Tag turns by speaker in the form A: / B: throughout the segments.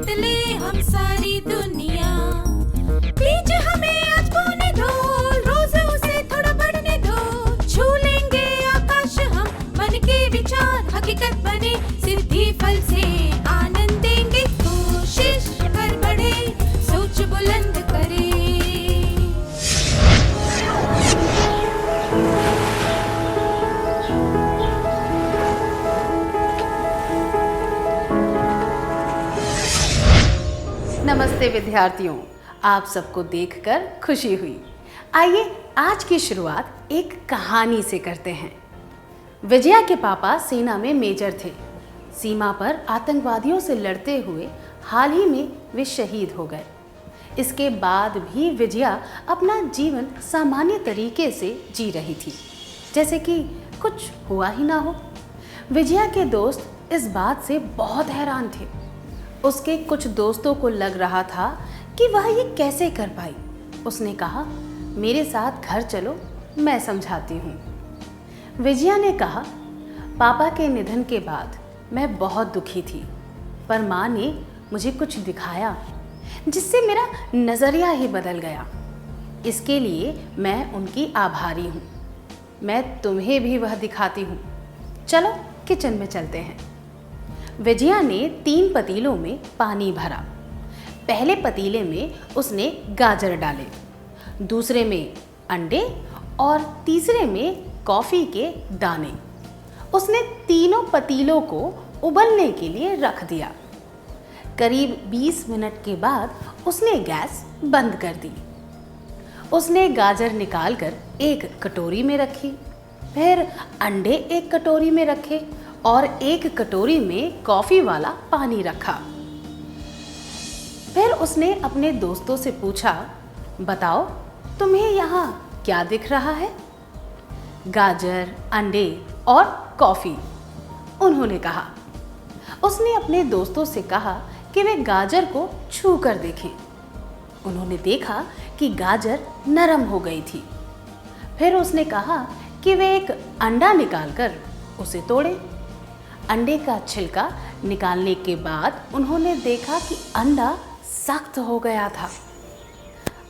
A: जीत ले हम सारी दुनिया। बीच हमें आज बोने दो, रोज उसे थोड़ा बढ़ने दो। छू लेंगे आकाश हम, मन के विचार हकीकत बने। सिद्धि फल से आनंद देंगे, कोशिश कर बढ़े, सोच बुलंद करे।
B: नमस्ते विद्यार्थियों, आप सबको देखकर खुशी हुई। आइए आज की शुरुआत एक कहानी से करते हैं। विजया के पापा सेना में मेजर थे। सीमा पर आतंकवादियों से लड़ते हुए हाल ही में वे शहीद हो गए। इसके बाद भी विजया अपना जीवन सामान्य तरीके से जी रही थी, जैसे कि कुछ हुआ ही ना हो। विजया के दोस्त इस बात से बहुत हैरान थे। उसके कुछ दोस्तों को लग रहा था कि वह ये कैसे कर पाई। उसने कहा, मेरे साथ घर चलो, मैं समझाती हूँ। विजया ने कहा, पापा के निधन के बाद मैं बहुत दुखी थी, पर माँ ने मुझे कुछ दिखाया जिससे मेरा नज़रिया ही बदल गया। इसके लिए मैं उनकी आभारी हूँ। मैं तुम्हें भी वह दिखाती हूँ। चलो किचन में चलते हैं। विजया ने 3 पतीलों में पानी भरा। पहले पतीले में उसने गाजर डाले, दूसरे में अंडे और तीसरे में कॉफ़ी के दाने। उसने तीनों पतीलों को उबलने के लिए रख दिया। करीब 20 मिनट के बाद उसने गैस बंद कर दी। उसने गाजर निकालकर एक कटोरी में रखी, फिर अंडे एक कटोरी में रखे और एक कटोरी में कॉफ़ी वाला पानी रखा। फिर उसने अपने दोस्तों से पूछा, बताओ तुम्हें यहाँ क्या दिख रहा है? गाजर, अंडे और कॉफ़ी, उन्होंने कहा। उसने अपने दोस्तों से कहा कि वे गाजर को छू कर देखें। उन्होंने देखा कि गाजर नरम हो गई थी। फिर उसने कहा कि वे एक अंडा निकालकर उसे तोड़ें। अंडे का छिलका निकालने के बाद उन्होंने देखा कि अंडा सख्त हो गया था।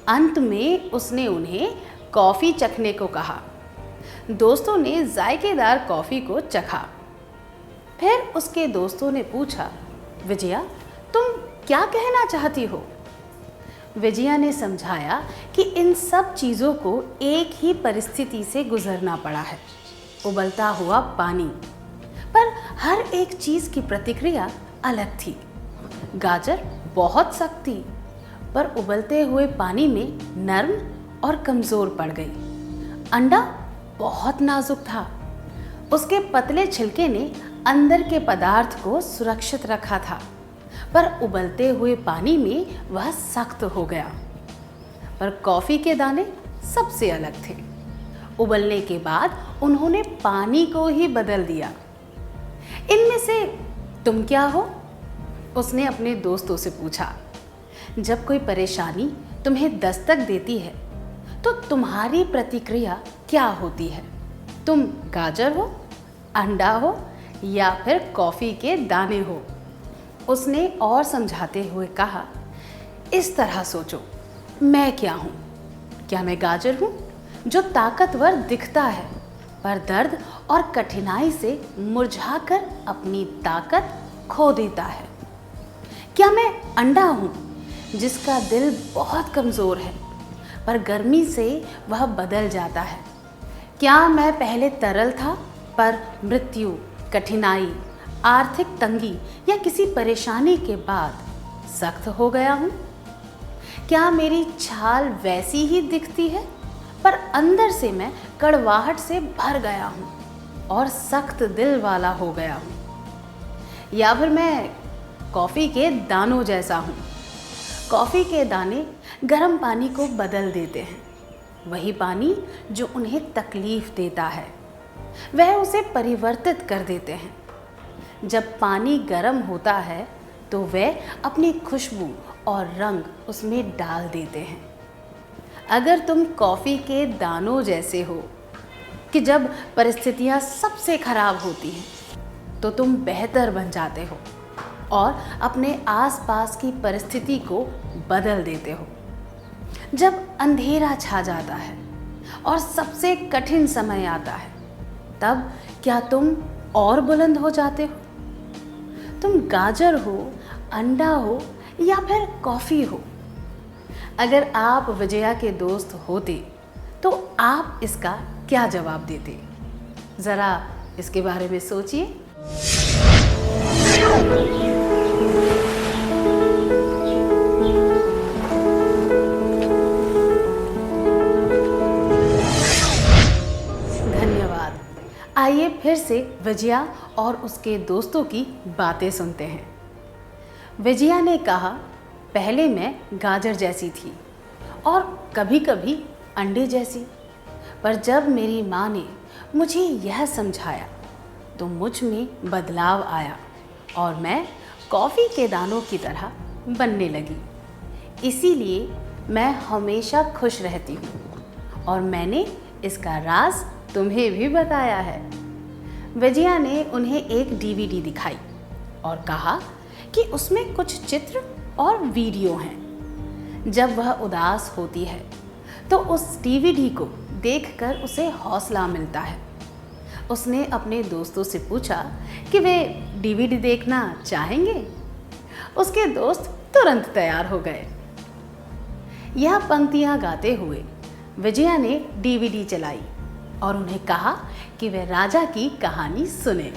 B: अंत में उसने उन्हें कॉफ़ी चखने को कहा। दोस्तों ने जायकेदार कॉफ़ी को चखा। फिर उसके दोस्तों ने पूछा, विजया तुम क्या कहना चाहती हो? विजया ने समझाया कि इन सब चीज़ों को एक ही परिस्थिति से गुजरना पड़ा है, उबलता हुआ पानी। पर हर एक चीज़ की प्रतिक्रिया अलग थी। गाजर बहुत सख्त थी, पर उबलते हुए पानी में नर्म और कमज़ोर पड़ गई। अंडा बहुत नाजुक था। उसके पतले छिलके ने अंदर के पदार्थ को सुरक्षित रखा था, पर उबलते हुए पानी में वह सख्त हो गया। पर कॉफ़ी के दाने सबसे अलग थे। उबलने के बाद उन्होंने पानी को ही बदल दिया। इनमें से तुम क्या हो? उसने अपने दोस्तों से पूछा। जब कोई परेशानी तुम्हें दस्तक देती है तो तुम्हारी प्रतिक्रिया क्या होती है? तुम गाजर हो, अंडा हो या फिर कॉफ़ी के दाने हो? उसने और समझाते हुए कहा, इस तरह सोचो, मैं क्या हूँ? क्या मैं गाजर हूँ जो ताकतवर दिखता है, पर दर्द और कठिनाई से मुरझाकर अपनी ताकत खो देता है? क्या मैं अंडा हूँ जिसका दिल बहुत कमज़ोर है, पर गर्मी से वह बदल जाता है? क्या मैं पहले तरल था, पर मृत्यु, कठिनाई, आर्थिक तंगी या किसी परेशानी के बाद सख्त हो गया हूँ? क्या मेरी छाल वैसी ही दिखती है, पर अंदर से मैं कड़वाहट से भर गया हूँ और सख्त दिल वाला हो गया हूँ? या फिर मैं कॉफ़ी के दानों जैसा हूँ? कॉफ़ी के दाने गर्म पानी को बदल देते हैं। वही पानी जो उन्हें तकलीफ़ देता है, वह उसे परिवर्तित कर देते हैं। जब पानी गर्म होता है तो वे अपनी खुशबू और रंग उसमें डाल देते हैं। अगर तुम कॉफ़ी के दानों जैसे हो कि जब परिस्थितियाँ सबसे खराब होती हैं तो तुम बेहतर बन जाते हो, और अपने आसपास की परिस्थिति को बदल देते हो। जब अंधेरा छा जाता है और सबसे कठिन समय आता है, तब क्या तुम और बुलंद हो जाते हो? तुम गाजर हो, अंडा हो या फिर कॉफ़ी हो? अगर आप विजया के दोस्त होते तो आप इसका क्या जवाब देते? ज़रा इसके बारे में सोचिए। धन्यवाद। आइए फिर से विजया और उसके दोस्तों की बातें सुनते हैं। विजया ने कहा, पहले मैं गाजर जैसी थी और कभी-कभी अंडे जैसी, पर जब मेरी माँ ने मुझे यह समझाया तो मुझ में बदलाव आया और मैं कॉफ़ी के दानों की तरह बनने लगी। इसीलिए मैं हमेशा खुश रहती हूँ और मैंने इसका राज तुम्हें भी बताया है। विजया ने उन्हें एक डीवीडी दिखाई और कहा कि उसमें कुछ चित्र और वीडियो हैं। जब वह उदास होती है तो उस डीवीडी को देखकर उसे हौसला मिलता है। उसने अपने दोस्तों से पूछा कि वे डीवीडी देखना चाहेंगे। उसके दोस्त तुरंत तैयार हो गए। यह पंक्तियां गाते हुए विजया ने डीवीडी चलाई और उन्हें कहा कि वे राजा की कहानी सुने।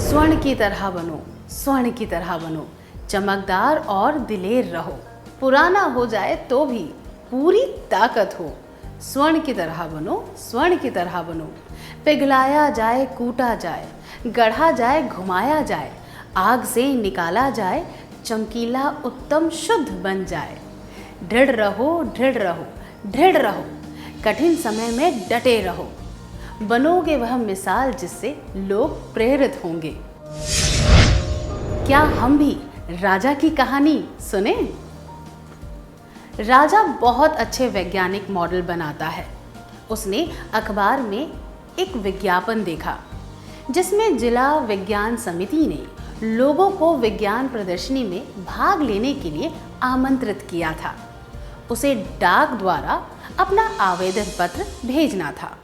B: स्वर्ण की तरह बनो, स्वर्ण की तरह बनो, चमकदार और दिलेर रहो, पुराना हो जाए तो भी पूरी ताकत हो। स्वर्ण की तरह बनो, स्वर्ण की तरह बनो, पिघलाया जाए, कूटा जाए, गढ़ा जाए, घुमाया जाए, आग से निकाला जाए, चमकीला उत्तम शुद्ध बन जाए। दृढ़ रहो, दृढ़ रहो, दृढ़ रहो, कठिन समय में डटे रहो, बनोगे वह मिसाल जिससे लोग प्रेरित होंगे। क्या हम भी राजा की कहानी सुने? राजा बहुत अच्छे वैज्ञानिक मॉडल बनाता है। उसने अखबार में एक विज्ञापन देखा जिसमें जिला विज्ञान समिति ने लोगों को विज्ञान प्रदर्शनी में भाग लेने के लिए आमंत्रित किया था। उसे डाक द्वारा अपना आवेदन पत्र भेजना था।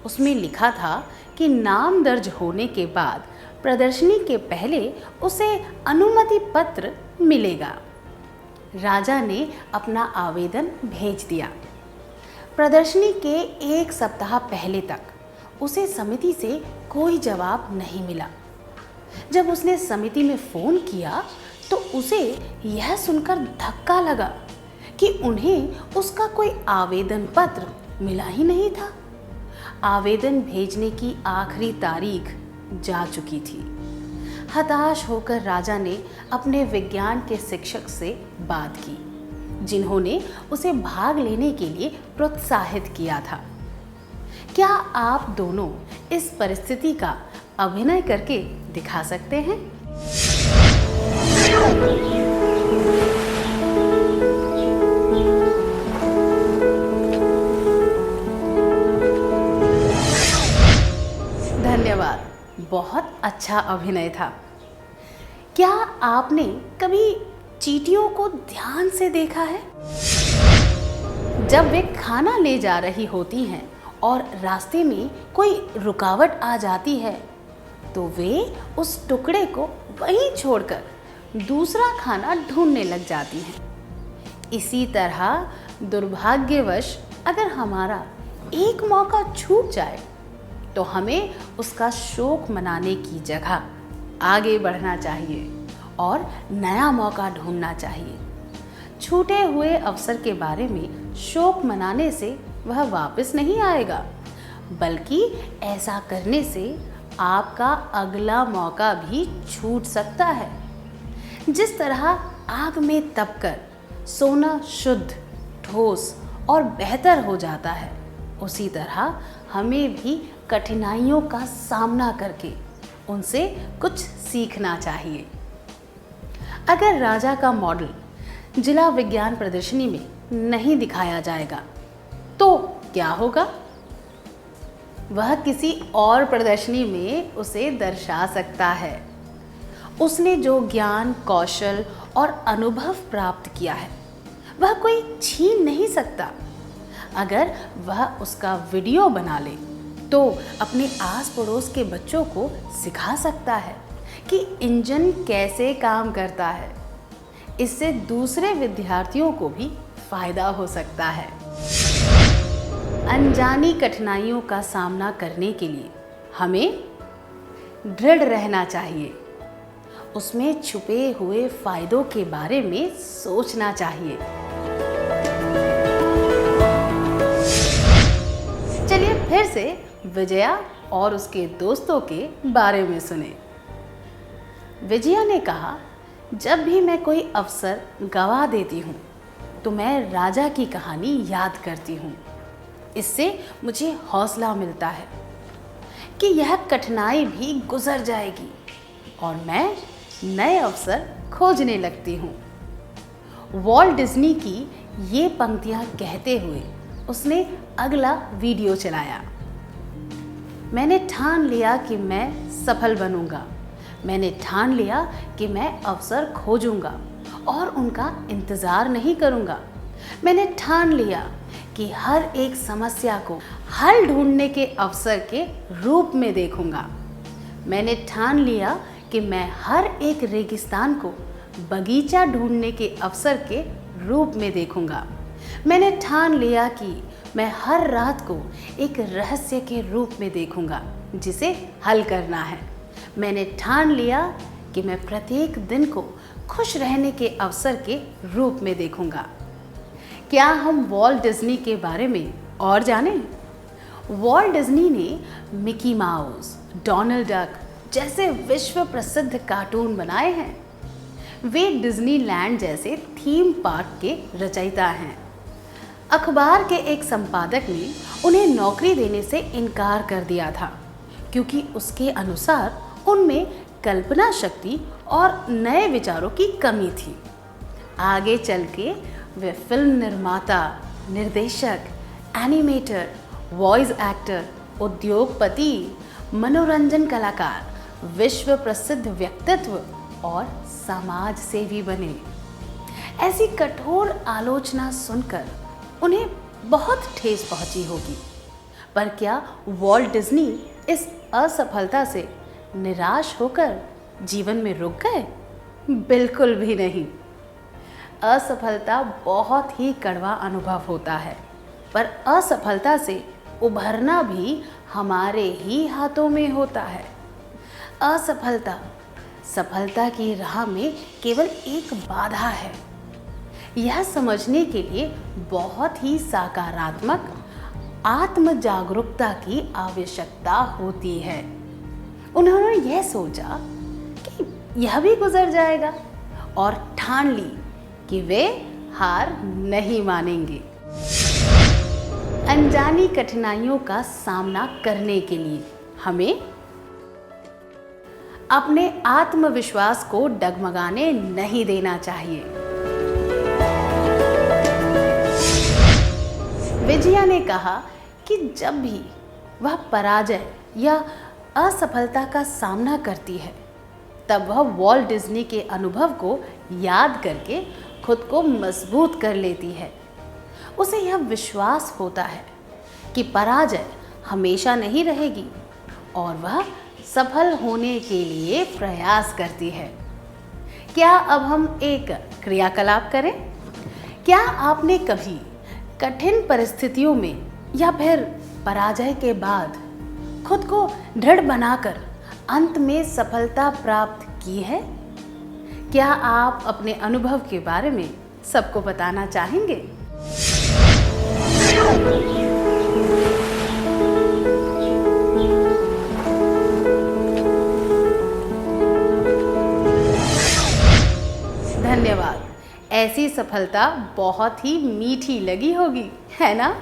B: उसमें लिखा था कि नाम दर्ज होने के बाद प्रदर्शनी के पहले उसे अनुमति पत्र मिलेगा। राजा ने अपना आवेदन भेज दिया। प्रदर्शनी के एक सप्ताह पहले तक उसे समिति से कोई जवाब नहीं मिला। जब उसने समिति में फ़ोन किया तो उसे यह सुनकर धक्का लगा कि उन्हें उसका कोई आवेदन पत्र मिला ही नहीं था। आवेदन भेजने की आखिरी तारीख जा चुकी थी। हताश होकर राजा ने अपने विज्ञान के शिक्षक से बात की, जिन्होंने उसे भाग लेने के लिए प्रोत्साहित किया था। क्या आप दोनों इस परिस्थिति का अभिनय करके दिखा सकते हैं? धन्यवाद, बहुत अच्छा अभिनय था। क्या आपने कभी चींटियों को ध्यान से देखा है? जब वे खाना ले जा रही होती हैं और रास्ते में कोई रुकावट आ जाती है तो वे उस टुकड़े को वहीं छोड़कर दूसरा खाना ढूंढने लग जाती हैं। इसी तरह दुर्भाग्यवश अगर हमारा एक मौका छूट जाए तो हमें उसका शोक मनाने की जगह आगे बढ़ना चाहिए और नया मौका ढूंढना चाहिए। छूटे हुए अवसर के बारे में शोक मनाने से वह वापस नहीं आएगा, बल्कि ऐसा करने से आपका अगला मौका भी छूट सकता है। जिस तरह आग में तपकर सोना शुद्ध, ठोस और बेहतर हो जाता है, उसी तरह हमें भी कठिनाइयों का सामना करके उनसे कुछ सीखना चाहिए। अगर राजा का मॉडल जिला विज्ञान प्रदर्शनी में नहीं दिखाया जाएगा तो क्या होगा? वह किसी और प्रदर्शनी में उसे दर्शा सकता है। उसने जो ज्ञान, कौशल और अनुभव प्राप्त किया है वह कोई छीन नहीं सकता। अगर वह उसका वीडियो बना ले तो अपने आस पड़ोस के बच्चों को सिखा सकता है कि इंजन कैसे काम करता है। इससे दूसरे विद्यार्थियों को भी फायदा हो सकता है। अनजानी कठिनाइयों का सामना करने के लिए हमें दृढ़ रहना चाहिए। उसमें छुपे हुए फायदों के बारे में सोचना चाहिए। चलिए फिर से विजया और उसके दोस्तों के बारे में सुने। विजया ने कहा, जब भी मैं कोई अवसर गवा देती हूँ तो मैं राजा की कहानी याद करती हूँ। इससे मुझे हौसला मिलता है कि यह कठिनाई भी गुजर जाएगी और मैं नए अवसर खोजने लगती हूँ। वॉल्ट डिज्नी की ये पंक्तियाँ कहते हुए उसने अगला वीडियो चलाया। मैंने ठान लिया कि मैं सफल बनूंगा। मैंने ठान लिया कि मैं अवसर खोजूंगा और उनका इंतज़ार नहीं करूंगा। मैंने ठान लिया कि हर एक समस्या को हल ढूंढने के अवसर के रूप में देखूंगा। मैंने ठान लिया कि मैं हर एक रेगिस्तान को बगीचा ढूंढने के अवसर के रूप में देखूंगा। मैंने ठान लिया कि मैं हर रात को एक रहस्य के रूप में देखूंगा जिसे हल करना है। मैंने ठान लिया कि मैं प्रत्येक दिन को खुश रहने के अवसर के रूप में देखूंगा। क्या हम वॉल्ट डिज्नी के बारे में और जानें? वॉल्ट डिज्नी ने मिकी माउस, डोनाल्ड डक जैसे विश्व प्रसिद्ध कार्टून बनाए हैं। वे डिज्नीलैंड जैसे थीम पार्क के रचयिता हैं। अखबार के एक संपादक ने उन्हें नौकरी देने से इनकार कर दिया था क्योंकि उसके अनुसार उनमें कल्पना शक्ति और नए विचारों की कमी थी। आगे चल के वे फिल्म निर्माता, निर्देशक, एनिमेटर, वॉइस एक्टर, उद्योगपति, मनोरंजन कलाकार, विश्व प्रसिद्ध व्यक्तित्व और समाज सेवी बने। ऐसी कठोर आलोचना सुनकर उन्हें बहुत ठेस पहुंची होगी, पर क्या वॉल्ट डिज्नी इस असफलता से निराश होकर जीवन में रुक गए? बिल्कुल भी नहीं। असफलता बहुत ही कड़वा अनुभव होता है, पर असफलता से उभरना भी हमारे ही हाथों में होता है। असफलता सफलता की राह में केवल एक बाधा है। यह समझने के लिए बहुत ही सकारात्मक आत्म जागरूकता की आवश्यकता होती है। उन्होंने यह सोचा कि यह भी गुजर जाएगा और ठान ली कि वे हार नहीं मानेंगे। अनजानी कठिनाइयों का सामना करने के लिए हमें अपने आत्मविश्वास को डगमगाने नहीं देना चाहिए। विजया ने कहा कि जब भी वह पराजय या असफलता का सामना करती है तब वह वॉल्ट डिज्नी के अनुभव को याद करके खुद को मजबूत कर लेती है। उसे यह विश्वास होता है कि पराजय हमेशा नहीं रहेगी और वह सफल होने के लिए प्रयास करती है। क्या अब हम एक क्रियाकलाप करें? क्या आपने कभी कठिन परिस्थितियों में या फिर पराजय के बाद खुद को दृढ़ बनाकर अंत में सफलता प्राप्त की है? क्या आप अपने अनुभव के बारे में सबको बताना चाहेंगे? धन्यवाद। ऐसी सफलता बहुत ही मीठी लगी होगी, है ना?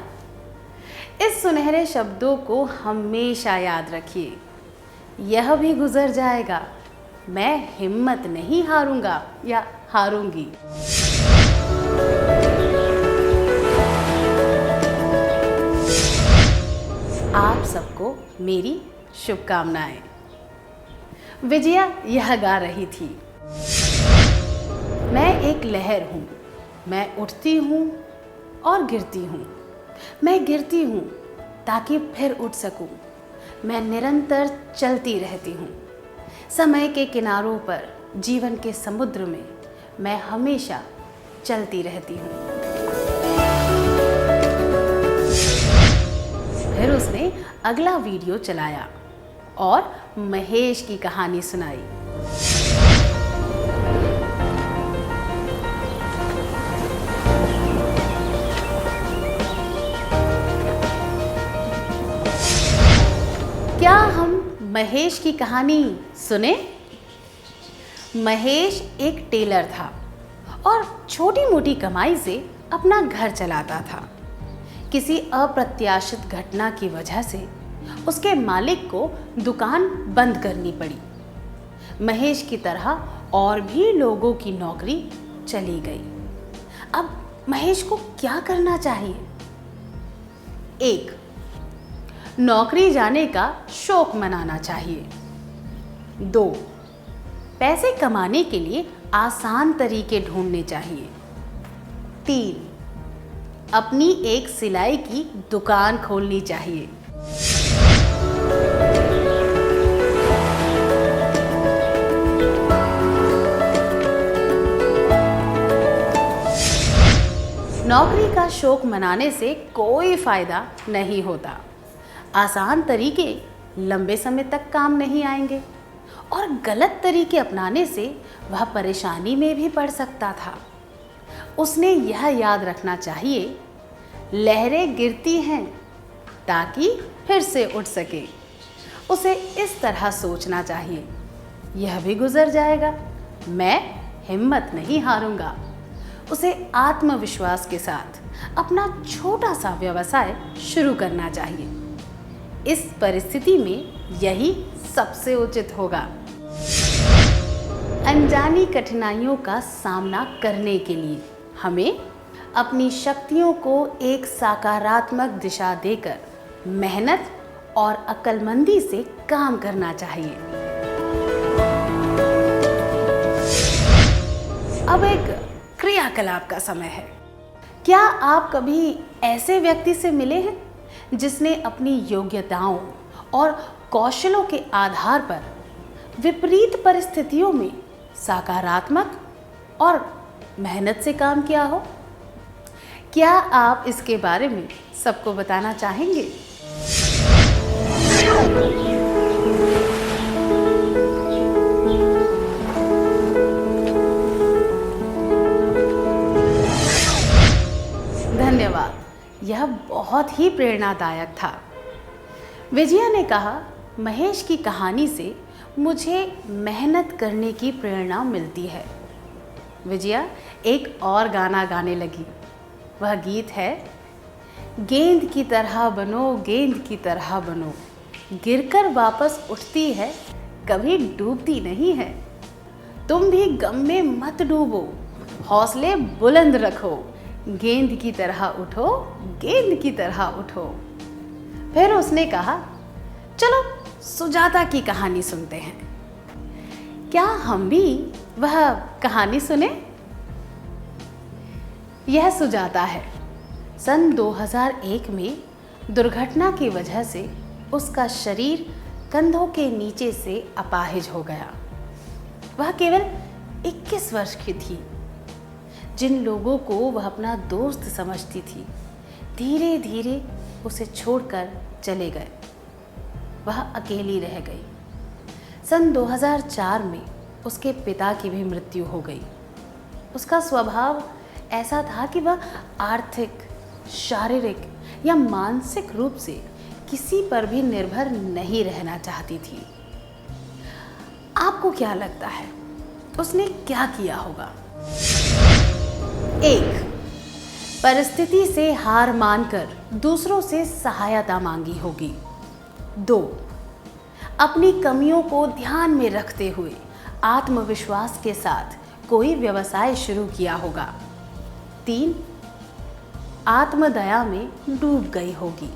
B: इस सुनहरे शब्दों को हमेशा याद रखिए। यह भी गुजर जाएगा। मैं हिम्मत नहीं हारूंगा या हारूंगी। आप सबको मेरी शुभकामनाएं। विजया यह गा रही थी। मैं एक लहर हूँ, मैं उठती हूँ और गिरती हूँ। मैं गिरती हूँ ताकि फिर उठ सकूँ। मैं निरंतर चलती रहती हूँ। समय के किनारों पर, जीवन के समुद्र में मैं हमेशा चलती रहती हूँ। फिर उसने अगला वीडियो चलाया और महेश की कहानी सुनाई। क्या हम महेश की कहानी सुने? महेश एक टेलर था और छोटी मोटी कमाई से अपना घर चलाता था। किसी अप्रत्याशित घटना की वजह से उसके मालिक को दुकान बंद करनी पड़ी। महेश की तरह और भी लोगों की नौकरी चली गई। अब महेश को क्या करना चाहिए? 1. नौकरी जाने का शौक मनाना चाहिए। 2. पैसे कमाने के लिए आसान तरीके ढूंढने चाहिए। 3. अपनी एक सिलाई की दुकान खोलनी चाहिए। 4. नौकरी का शौक मनाने से कोई फायदा नहीं होता। आसान तरीके लंबे समय तक काम नहीं आएंगे और गलत तरीके अपनाने से वह परेशानी में भी पड़ सकता था। उसने यह याद रखना चाहिए, लहरें गिरती हैं ताकि फिर से उठ सके। उसे इस तरह सोचना चाहिए, यह भी गुजर जाएगा, मैं हिम्मत नहीं हारूंगा। उसे आत्मविश्वास के साथ अपना छोटा सा व्यवसाय शुरू करना चाहिए। इस परिस्थिति में यही सबसे उचित होगा। अनजानी कठिनाइयों का सामना करने के लिए हमें अपनी शक्तियों को एक सकारात्मक दिशा देकर मेहनत और अक्लमंदी से काम करना चाहिए। अब एक क्रियाकलाप का समय है। क्या आप कभी ऐसे व्यक्ति से मिले हैं जिसने अपनी योग्यताओं और कौशलों के आधार पर विपरीत परिस्थितियों में सकारात्मक और मेहनत से काम किया हो? क्या आप इसके बारे में सबको बताना चाहेंगे? धन्यवाद, यह बहुत ही प्रेरणादायक था। विजया ने कहा, महेश की कहानी से मुझे मेहनत करने की प्रेरणा मिलती है। विजया एक और गाना गाने लगी। वह गीत है, गेंद की तरह बनो, गेंद की तरह बनो, गिरकर वापस उठती है, कभी डूबती नहीं है। तुम भी गम में मत डूबो, हौसले बुलंद रखो, गेंद की तरह उठो, गेंद की तरह उठो। फिर उसने कहा, चलो सुजाता की कहानी सुनते हैं। क्या हम भी वह कहानी सुने? यह सुजाता है। सन 2001 में दुर्घटना की वजह से उसका शरीर कंधों के नीचे से अपाहिज हो गया। वह केवल 21 वर्ष की थी। जिन लोगों को वह अपना दोस्त समझती थी, धीरे धीरे उसे छोड़कर चले गए। वह अकेली रह गई। सन 2004 में उसके पिता की भी मृत्यु हो गई। उसका स्वभाव ऐसा था कि वह आर्थिक, शारीरिक या मानसिक रूप से किसी पर भी निर्भर नहीं रहना चाहती थी। आपको क्या लगता है उसने क्या किया होगा? 1. परिस्थिति से हार मानकर दूसरों से सहायता मांगी होगी। 2. अपनी कमियों को ध्यान में रखते हुए आत्मविश्वास के साथ कोई व्यवसाय शुरू किया होगा। 3. आत्मदया में डूब गई होगी।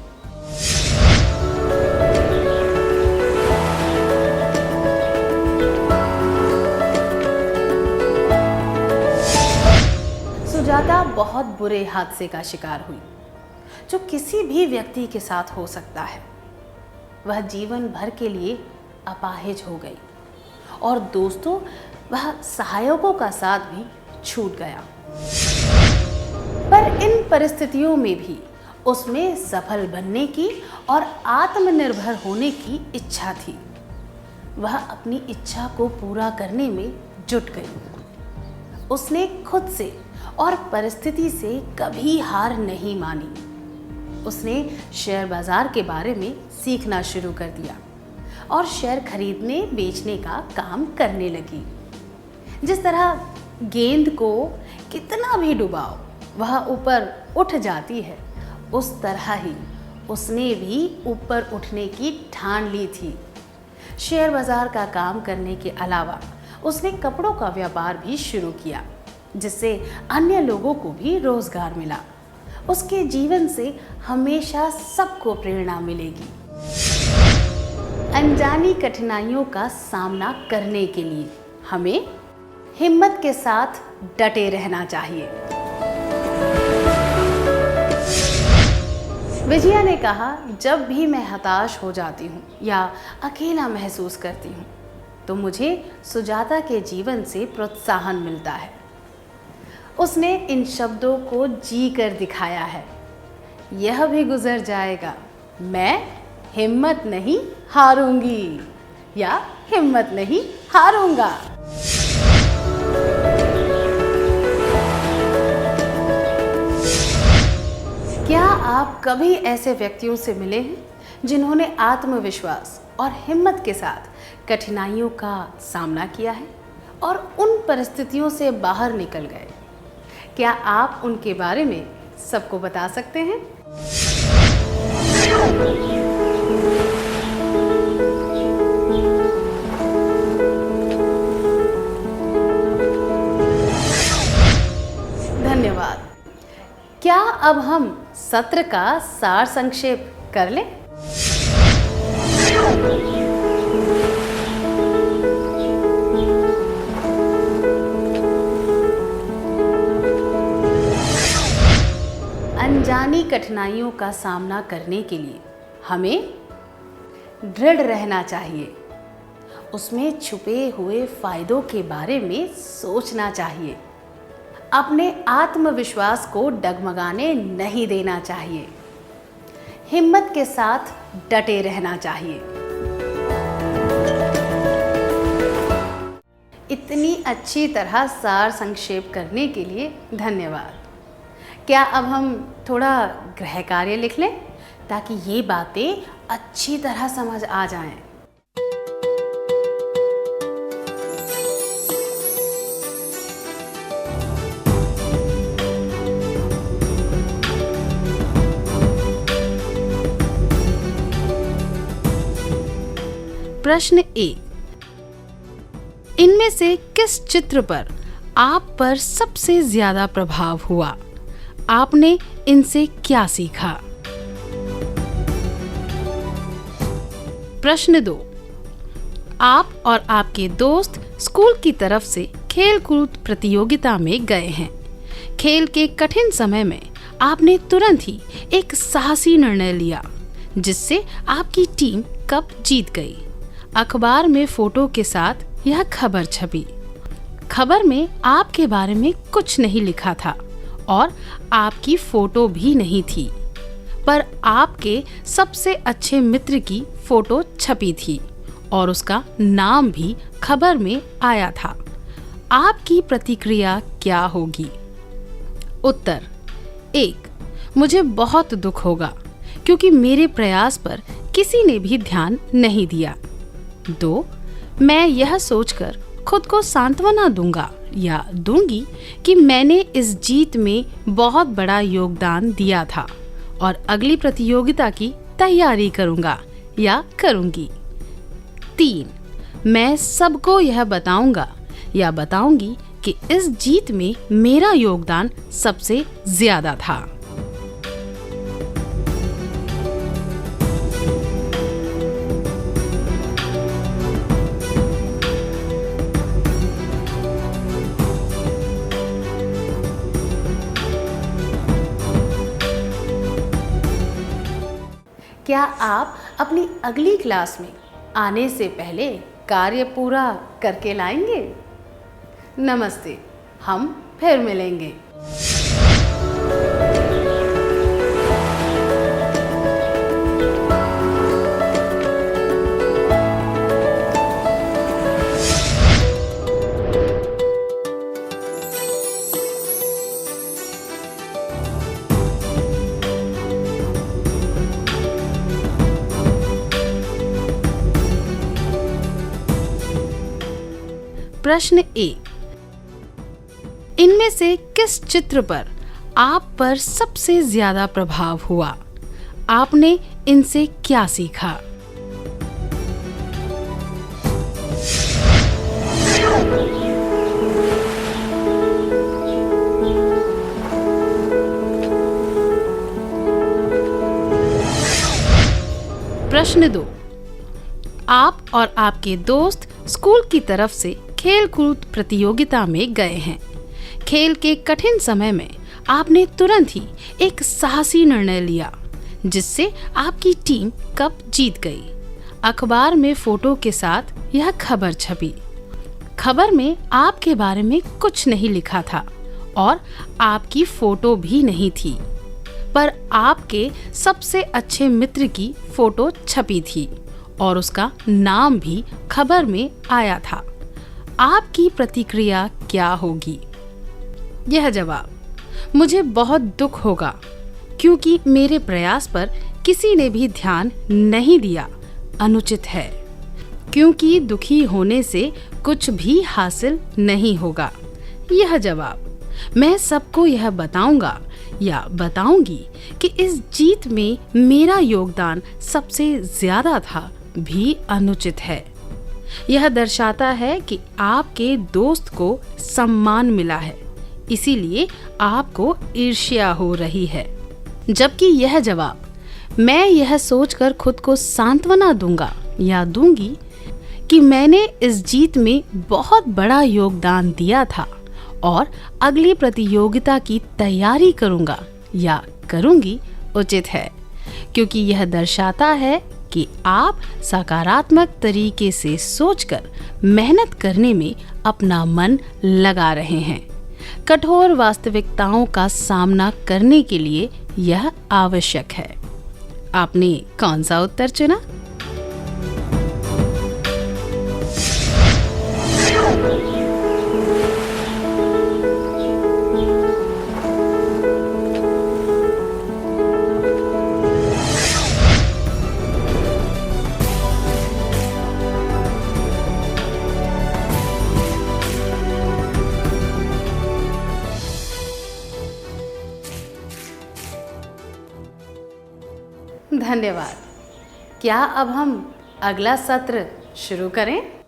B: सुजाता बहुत बुरे हादसे का शिकार हुई, जो किसी भी व्यक्ति के साथ हो सकता है। वह जीवन भर के लिए अपाहिज हो गई और दोस्तों वह सहायकों का साथ भी छूट गया। पर इन परिस्थितियों में भी उसमें सफल बनने की और आत्मनिर्भर होने की इच्छा थी। वह अपनी इच्छा को पूरा करने में जुट गई। उसने खुद से और परिस्थिति से कभी हार नहीं मानी। उसने शेयर बाजार के बारे में सीखना शुरू कर दिया और शेयर खरीदने बेचने का काम करने लगी। जिस तरह गेंद को कितना भी डुबाओ वह ऊपर उठ जाती है, उस तरह ही उसने भी ऊपर उठने की ठान ली थी। शेयर बाजार का काम करने के अलावा उसने कपड़ों का व्यापार भी शुरू किया, जिससे अन्य लोगों को भी रोजगार मिला। उसके जीवन से हमेशा सबको प्रेरणा मिलेगी। अनजानी कठिनाइयों का सामना करने के लिए हमें हिम्मत के साथ डटे रहना चाहिए। विजया ने कहा, जब भी मैं हताश हो जाती हूँ या अकेला महसूस करती हूँ तो मुझे सुजाता के जीवन से प्रोत्साहन मिलता है। उसने इन शब्दों को जी कर दिखाया है, यह भी गुजर जाएगा, मैं हिम्मत नहीं हारूंगी या हिम्मत नहीं हारूंगा। क्या आप कभी ऐसे व्यक्तियों से मिले हैं जिन्होंने आत्मविश्वास और हिम्मत के साथ कठिनाइयों का सामना किया है और उन परिस्थितियों से बाहर निकल गए? क्या आप उनके बारे में सबको बता सकते हैं? धन्यवाद। क्या अब हम सत्र का सार संक्षेप कर लें? अनजानी कठिनाइयों का सामना करने के लिए हमें दृढ़ रहना चाहिए। उसमें छुपे हुए फायदों के बारे में सोचना चाहिए। अपने आत्मविश्वास को डगमगाने नहीं देना चाहिए। हिम्मत के साथ डटे रहना चाहिए। इतनी अच्छी तरह सार संक्षेप करने के लिए धन्यवाद। क्या अब हम थोड़ा गृह कार्य लिख लें ताकि ये बातें अच्छी तरह समझ आ जाएं? प्रश्न 1, इनमें से किस चित्र पर आप पर सबसे ज्यादा प्रभाव हुआ? आपने इनसे क्या सीखा? प्रश्न 2, आप और आपके दोस्त स्कूल की तरफ से खेल-कूद प्रतियोगिता में गए हैं। खेल के कठिन समय में आपने तुरंत ही एक साहसी निर्णय लिया, जिससे आपकी टीम कप जीत गई। अखबार में फोटो के साथ यह खबर छपी। खबर में आपके बारे में कुछ नहीं लिखा था और आपकी फोटो भी नहीं थी, पर आपके सबसे अच्छे मित्र की फोटो छपी थी और उसका नाम भी खबर में आया था। आपकी प्रतिक्रिया क्या होगी? उत्तर: 1, मुझे बहुत दुख होगा क्योंकि मेरे प्रयास पर किसी ने भी ध्यान नहीं दिया। 2, मैं यह सोचकर खुद को सांत्वना दूंगा या दूंगी कि मैंने इस जीत में बहुत बड़ा योगदान दिया था और अगली प्रतियोगिता की तैयारी करूंगा या करूंगी। 3, मैं सबको यह बताऊंगा या बताऊंगी कि इस जीत में मेरा योगदान सबसे ज्यादा था। क्या आप अपनी अगली क्लास में आने से पहले कार्य पूरा करके लाएंगे? नमस्ते, हम फिर मिलेंगे। प्रश्न 1, इनमें से किस चित्र पर आप पर सबसे ज्यादा प्रभाव हुआ? आपने इनसे क्या सीखा? प्रश्न 2, आप और आपके दोस्त स्कूल की तरफ से खेल-कूद प्रतियोगिता में गए हैं। खेल के कठिन समय में आपने तुरंत ही एक साहसी निर्णय लिया, जिससे आपकी टीम कप जीत गई। अखबार में फोटो के साथ यह खबर छपी। खबर में आपके बारे में कुछ नहीं लिखा था और आपकी फोटो भी नहीं थी, पर आपके सबसे अच्छे मित्र की फोटो छपी थी और उसका नाम भी खबर में आया था। आपकी प्रतिक्रिया क्या होगी? यह जवाब, मुझे बहुत दुख होगा क्योंकि मेरे प्रयास पर किसी ने भी ध्यान नहीं दिया, अनुचित है, क्योंकि दुखी होने से कुछ भी हासिल नहीं होगा। यह जवाब, मैं सबको यह बताऊंगा या बताऊंगी कि इस जीत में मेरा योगदान सबसे ज्यादा था, भी अनुचित है। यह दर्शाता है कि आपके दोस्त को सम्मान मिला है, इसीलिए आपको ईर्ष्या हो रही है। जबकि यह जवाब, मैं यह सोचकर खुद को सांत्वना दूंगा या दूंगी कि मैंने इस जीत में बहुत बड़ा योगदान दिया था और अगली प्रतियोगिता की तैयारी करूंगा या करूंगी, उचित है, क्योंकि यह दर्शाता है कि आप सकारात्मक तरीके से सोचकर मेहनत करने में अपना मन लगा रहे हैं। कठोर वास्तविकताओं का सामना करने के लिए यह आवश्यक है। आपने कौन सा उत्तर चुना? धन्यवाद। क्या अब हम अगला सत्र शुरू करें?